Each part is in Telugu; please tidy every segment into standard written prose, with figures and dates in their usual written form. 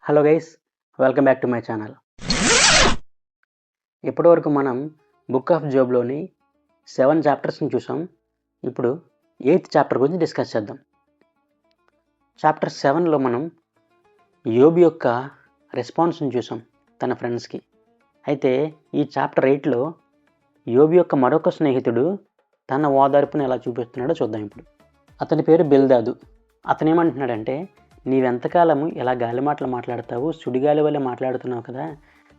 Hello guys, welcome back to my channel. ఇప్పటివరకు మనం బుక్ ఆఫ్ జోబ్లోని 7 చాప్టర్స్ని చూసాం. ఇప్పుడు 8th చాప్టర్ గురించి డిస్కస్ చేద్దాం. చాప్టర్ 7లో మనం యోబు యొక్క రెస్పాన్స్ని చూసాం తన ఫ్రెండ్స్కి. అయితే ఈ చాప్టర్ 8లో యోబు యొక్క మరొక స్నేహితుడు తన ఓదార్పుని ఎలా చూపిస్తున్నాడో చూద్దాం. ఇప్పుడు అతని పేరు బిల్దాదు. అతను ఏమంటున్నాడంటే, నీవెంతకాలము ఇలా గాలి మాటలు మాట్లాడతావు, సుడిగాలి వల్ల మాట్లాడుతున్నావు కదా,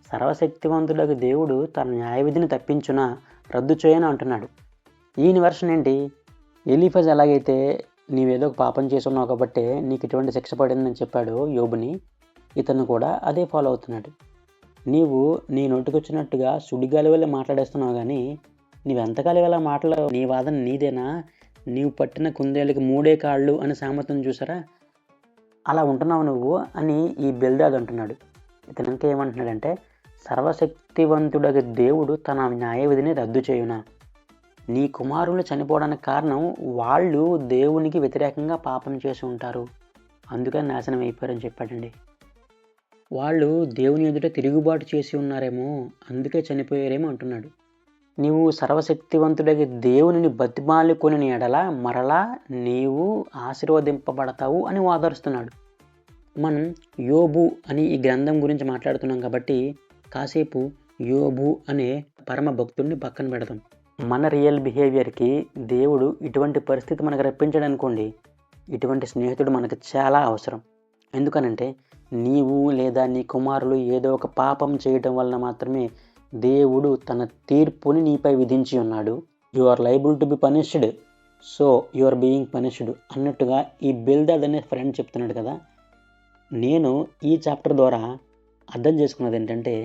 సర్వశక్తివంతుడకు దేవుడు తన న్యాయవిధిని తప్పించునా, రద్దు చేయను అంటున్నాడు. ఈయన వెర్షన్ ఏంటి? ఎలీఫజ్ ఎలాగైతే నీవేదో ఒక పాపం చేసున్నావు కాబట్టి నీకు ఇటువంటి శిక్ష పడిందని చెప్పాడు యోబుని, ఇతను కూడా అదే ఫాలో అవుతున్నాడు. నీవు నీ నోటికొచ్చినట్టుగా సుడిగాలి వల్ల మాట్లాడేస్తున్నావు, కానీ నీవెంతకాలం ఇలా మాట్లాడవు, నీ వాదన నీదేనా, నీవు పట్టిన కుందేళ్ళకి 3 కాళ్ళు అని సామెతను చూసారా, అలా ఉంటున్నావు నువ్వు అని ఈ బిల్దాద్ అంటున్నాడు. ఇతను ఇంకా ఏమంటున్నాడంటే, సర్వశక్తివంతుడగు దేవుడు తన న్యాయవిధిని రద్దు చేయునా, నీ కుమారులు చనిపోవడానికి కారణం వాళ్ళు దేవునికి వ్యతిరేకంగా పాపం చేసి ఉంటారు, అందుకని నాశనం అయిపోయారని చెప్పాడండి. వాళ్ళు దేవుని ఎదుట తిరుగుబాటు చేసి ఉన్నారేమో, అందుకే చనిపోయారేమో అంటున్నాడు. నీవు సర్వశక్తివంతుడగి దేవునిని బతిమాలుకొని ఎడల మరలా నీవు ఆశీర్వదింపబడతావు అని వాదరుస్తున్నాడు. మనం యోబు అని ఈ గ్రంథం గురించి మాట్లాడుతున్నాం కాబట్టి కాసేపు యోబు అనే పరమ భక్తుడిని పక్కన పెడదాం. మన రియల్ బిహేవియర్కి దేవుడు ఇటువంటి పరిస్థితి మనకు రప్పించాడు అనుకోండి, ఇటువంటి స్నేహితుడు మనకు చాలా అవసరం. ఎందుకనంటే నీవు లేదా నీ కుమారులు ఏదో ఒక పాపం చేయటం వలన మాత్రమే దేవుడు తన తీర్పుని నీపై విధించి ఉన్నాడు. You are liable to be punished, so you are being punished అన్నట్టుగా ఈ బిల్దాద్ అనే ఫ్రెండ్ చెప్తున్నాడు కదా. నేను ఈ చాప్టర్ ద్వారా అర్థం చేసుకున్నది ఏంటంటే,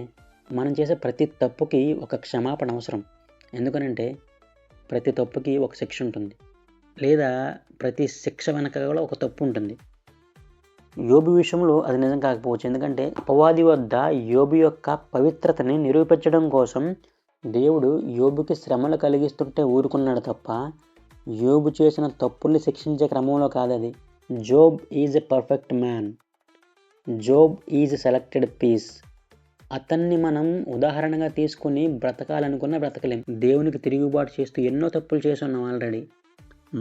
మనం చేసే ప్రతి తప్పుకి ఒక క్షమాపణ అవసరం. ఎందుకనంటే ప్రతి తప్పుకి ఒక శిక్ష ఉంటుంది, లేదా ప్రతి శిక్ష వెనక కూడా ఒక తప్పు ఉంటుంది. యోబు విషయంలో అది నిజం కాకపోవచ్చు, ఎందుకంటే అపవాది వద్ద యోబు యొక్క పవిత్రతని నిరూపించడం కోసం దేవుడు యోబుకి శ్రమలు కలిగిస్తుంటే ఊరుకున్నాడు తప్ప యోబు చేసిన తప్పుల్ని శిక్షించే క్రమంలో కాదు అది. Job is a perfect man, Job is selected piece. అతన్ని మనం ఉదాహరణగా తీసుకుని బ్రతకాలనుకున్న బ్రతకలేం. దేవునికి తిరుగుబాటు చేస్తూ ఎన్నో తప్పులు చేసి ఉన్నాం ఆల్రెడీ.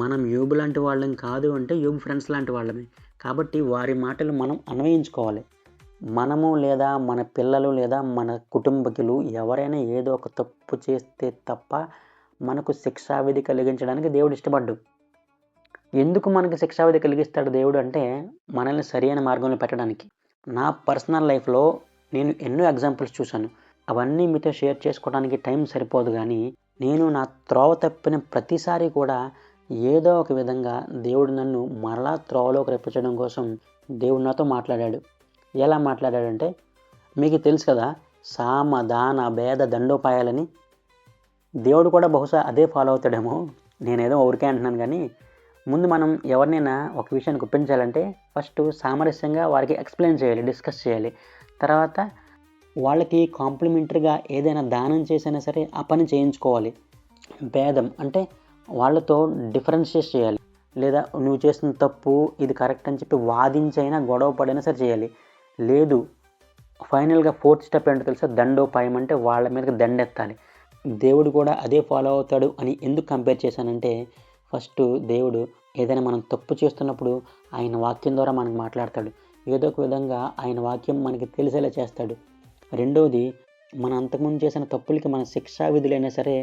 మనం యోబు లాంటి వాళ్ళం కాదు అంటే యోబు ఫ్రెండ్స్ లాంటి వాళ్ళమే. కాబట్టి వారి మాటలు మనం అన్వయించుకోవాలి. మనము లేదా మన పిల్లలు లేదా మన కుటుంబకులు ఎవరైనా ఏదో ఒక తప్పు చేస్తే తప్ప మనకు శిక్షావిధి కలిగించడానికి దేవుడు ఇష్టపడ్డు. ఎందుకు మనకు శిక్షావిధి కలిగిస్తాడు దేవుడు అంటే, మనల్ని సరైన మార్గంలో పెట్టడానికి. నా పర్సనల్ లైఫ్లో నేను ఎన్నో ఎగ్జాంపుల్స్ చూశాను. అవన్నీ మీతో షేర్ చేసుకోవడానికి టైం సరిపోదు, కానీ నేను నా త్రోవ తప్పిన ప్రతిసారి కూడా ఏదో ఒక విధంగా దేవుడు నన్ను మరలా త్రోవలోకి రప్పించడం కోసం దేవుడు నాతో మాట్లాడాడు. ఎలా మాట్లాడాడంటే, మీకు తెలుసు కదా, సామ దాన భేద దండోపాయాలని. దేవుడు కూడా బహుశా అదే ఫాలో అవుతాడేమో, నేనేదో ఊరికే అంటున్నాను. కానీ ముందు మనం ఎవరినైనా ఒక విషయాన్ని ఒప్పించాలంటే ఫస్ట్ సామరస్యంగా వారికి ఎక్స్ప్లెయిన్ చేయాలి, డిస్కస్ చేయాలి. తర్వాత వాళ్ళకి కాంప్లిమెంటరీగా ఏదైనా దానం చేసైనా సరే ఆ పని చేయించుకోవాలి. భేదం అంటే వాళ్ళతో డిఫరెన్షియేట్ చేయాలి, లేదా నువ్వు చేసిన తప్పు ఇది కరెక్ట్ అని చెప్పి వాదించైనా గొడవ పడైనా సరే చేయాలి. లేదు, ఫైనల్గా 4th స్టెప్ ఏంటో తెలుసా, దండోపాయం అంటే వాళ్ళ మీదకి దండెత్తాలి. దేవుడు కూడా అదే ఫాలో అవుతాడు అని ఎందుకు కంపేర్ చేశానంటే, ఫస్ట్ దేవుడు ఏదైనా మనం తప్పు చేస్తున్నప్పుడు ఆయన వాక్యం ద్వారా మనకు మాట్లాడతాడు, ఏదో ఒక విధంగా ఆయన వాక్యం మనకి తెలిసేలా చేస్తాడు. రెండవది, మన అంతకుముందు చేసిన తప్పులకి మన శిక్షా విధులైనా సరే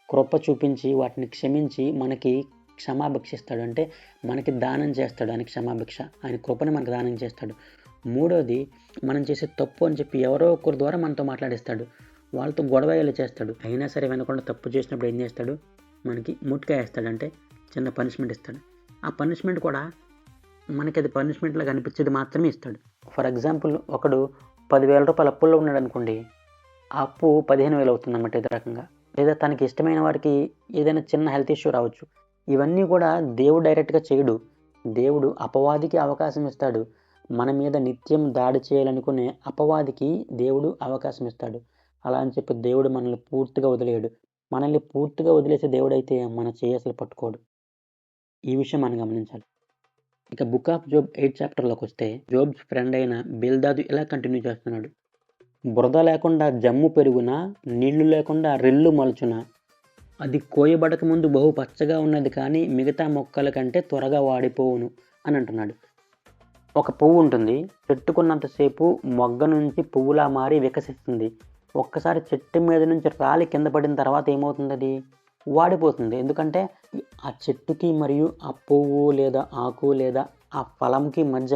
కృప చూపించి వాటిని క్షమించి మనకి క్షమాభిక్ష ఇస్తాడు. అంటే మనకి దానం చేస్తాడు, ఆయన క్షమాభిక్ష, ఆయన కృపని మనకు దానం చేస్తాడు. మూడోది, మనం చేసే తప్పు అని చెప్పి ఎవరో ఒకరి ద్వారా మనతో మాట్లాడిస్తాడు, వాళ్ళతో గొడవలు చేస్తాడు. అయినా సరే వినకుండా తప్పు చేసినప్పుడు ఏం చేస్తాడు, మనకి ముట్కా వేస్తాడు, అంటే చిన్న పనిష్మెంట్ ఇస్తాడు. ఆ పనిష్మెంట్ కూడా మనకి అది పనిష్మెంట్లా కనిపించేది మాత్రమే ఇస్తాడు. ఫర్ ఎగ్జాంపుల్, ఒకడు 10,000 రూపాయలు అప్పుల్లో ఉన్నాడు అనుకోండి, ఆ అప్పు 15,000 అవుతుంది అన్నమాట ఇదే రకంగా. లేదా తనకి ఇష్టమైన వారికి ఏదైనా చిన్న హెల్త్ ఇష్యూ రావచ్చు. ఇవన్నీ కూడా దేవుడు డైరెక్ట్గా చేయడు. దేవుడు అపవాదికి అవకాశం ఇస్తాడు. మన మీద నిత్యం దాడి చేయాలనుకునే అపవాదికి దేవుడు అవకాశం ఇస్తాడు. అలా అని చెప్పి దేవుడు మనల్ని పూర్తిగా వదిలేయడు. మనల్ని పూర్తిగా వదిలేసే దేవుడు అయితే మన చేయి అసలు పట్టుకోడు. ఈ విషయం మనం గమనించాలి. ఇక బుక్ ఆఫ్ జోబ్ 8 చాప్టర్లోకి వస్తే జోబ్స్ ఫ్రెండ్ అయిన బిల్దాదు ఇలా కంటిన్యూ చేస్తున్నాడు. బురద లేకుండా జమ్ము పెరుగున, నీళ్లు లేకుండా రెల్లు మలుచున, అది కోయబడక ముందు బహు పచ్చగా ఉన్నది కానీ మిగతా మొక్కల కంటే త్వరగా వాడిపోవును అని అంటున్నాడు. ఒక పువ్వు ఉంటుంది, చెట్టుకున్నంతసేపు మొగ్గ నుంచి పువ్వులా మారి వికసిస్తుంది. ఒక్కసారి చెట్టు మీద నుంచి రాలి కింద పడిన తర్వాత ఏమవుతుంది? అది వాడిపోతుంది. ఎందుకంటే ఆ చెట్టుకి మరియు ఆ పువ్వు లేదా ఆకు లేదా ఆ ఫలంకి మధ్య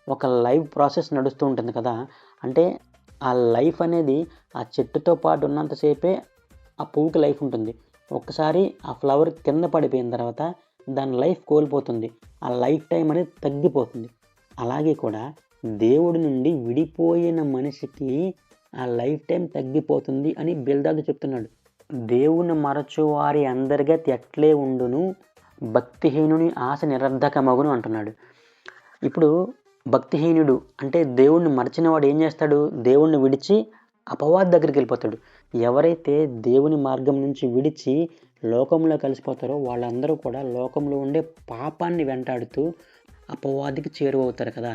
ఒక లైవ్ ప్రాసెస్ నడుస్తూ ఉంటుంది కదా. అంటే ఆ లైఫ్ అనేది ఆ చెట్టుతో పాటు ఉన్నంతసేపే ఆ పువ్వుకి లైఫ్ ఉంటుంది. ఒక్కసారి ఆ ఫ్లవర్ కింద పడిపోయిన తర్వాత దాని లైఫ్ కోల్పోతుంది. ఆ లైఫ్ టైం అనేది తగ్గిపోతుంది. అలాగే కూడా దేవుడి నుండి విడిపోయిన మనిషికి ఆ లైఫ్ టైం తగ్గిపోతుంది అని బిల్దాదు చెప్తున్నాడు. దేవుని మరచు వారి అందరిగతి ఎట్లే ఉండును, భక్తిహీనుని ఆశ నిరర్ధకమగును అంటున్నాడు. ఇప్పుడు భక్తిహీనుడు అంటే దేవుణ్ణి మరచిన వాడు ఏం చేస్తాడు? దేవుణ్ణి విడిచి అపవాది దగ్గరికి వెళ్ళిపోతాడు. ఎవరైతే దేవుని మార్గం నుంచి విడిచి లోకంలో కలిసిపోతారో వాళ్ళందరూ కూడా లోకంలో ఉండే పాపాన్ని వెంటాడుతూ అపవాదికి చేరువవుతారు కదా.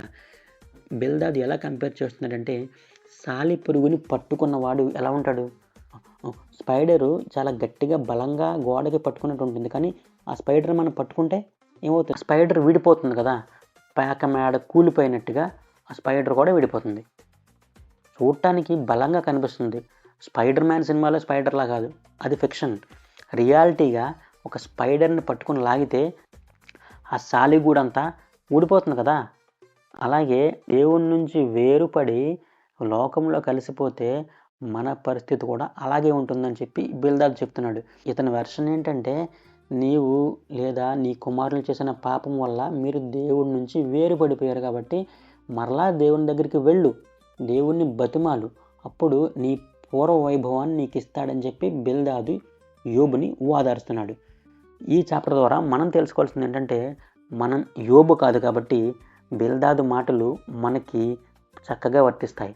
బిల్దాదు ఎలా కంపేర్ చేస్తున్నాడంటే, సాలి పురుగుని పట్టుకున్నవాడు ఎలా ఉంటాడు? స్పైడరు చాలా గట్టిగా బలంగా గోడకి పట్టుకున్నట్టు ఉంటుంది, కానీ ఆ స్పైడర్ మనం పట్టుకుంటే ఏమవుతుంది? స్పైడర్ విడిపోతుంది కదా. పేక మేడ కూలిపోయినట్టుగా ఆ స్పైడర్ కూడా విడిపోతుంది. చూడటానికి బలంగా కనిపిస్తుంది. స్పైడర్ మ్యాన్ సినిమాలో స్పైడర్లా కాదు, అది ఫిక్షన్. రియాలిటీగా ఒక స్పైడర్ని పట్టుకుని లాగితే ఆ సాలిగూడంతా ఊడిపోతుంది కదా. అలాగే దేవుని నుంచి వేరుపడి లోకంలో కలిసిపోతే మన పరిస్థితి కూడా అలాగే ఉంటుందని చెప్పి బిల్దాదు చెప్తున్నాడు. ఇతని వెర్షన్ ఏంటంటే, నీవు లేదా నీ కుమారులు చేసిన పాపం వల్ల మీరు దేవుడి నుంచి వేరుపడిపోయారు కాబట్టి మరలా దేవుని దగ్గరికి వెళ్ళు, దేవుణ్ణి బతిమాలు, అప్పుడు నీ పూర్వ వైభవాన్ని నీకు ఇస్తాడని చెప్పి బిల్దాదు యోబుని ఓదారుస్తున్నాడు. ఈ చాప్టర్ ద్వారా మనం తెలుసుకోవాల్సింది ఏంటంటే, మనం యోబు కాదు కాబట్టి బిల్దాదు మాటలు మనకి చక్కగా వర్తిస్తాయి.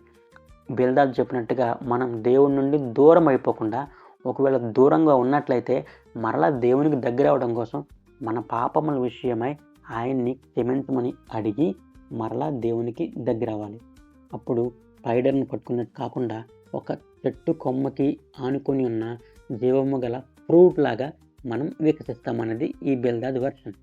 బిల్దాదు చెప్పినట్టుగా మనం దేవుడి నుండి దూరం అయిపోకుండా, ఒకవేళ దూరంగా ఉన్నట్లయితే మరలా దేవునికి దగ్గర అవడం కోసం మన పాపముల విషయమై ఆయన్ని క్షమించమని అడిగి మరలా దేవునికి దగ్గర అవ్వాలి. అప్పుడు స్పైడర్ని పట్టుకున్నట్టు కాకుండా ఒక చెట్టు కొమ్మకి ఆనుకొని ఉన్న జీవము గల ఫ్రూట్ లాగా మనం వికసిస్తామన్నది ఈ బిల్దాదు వెర్షన్.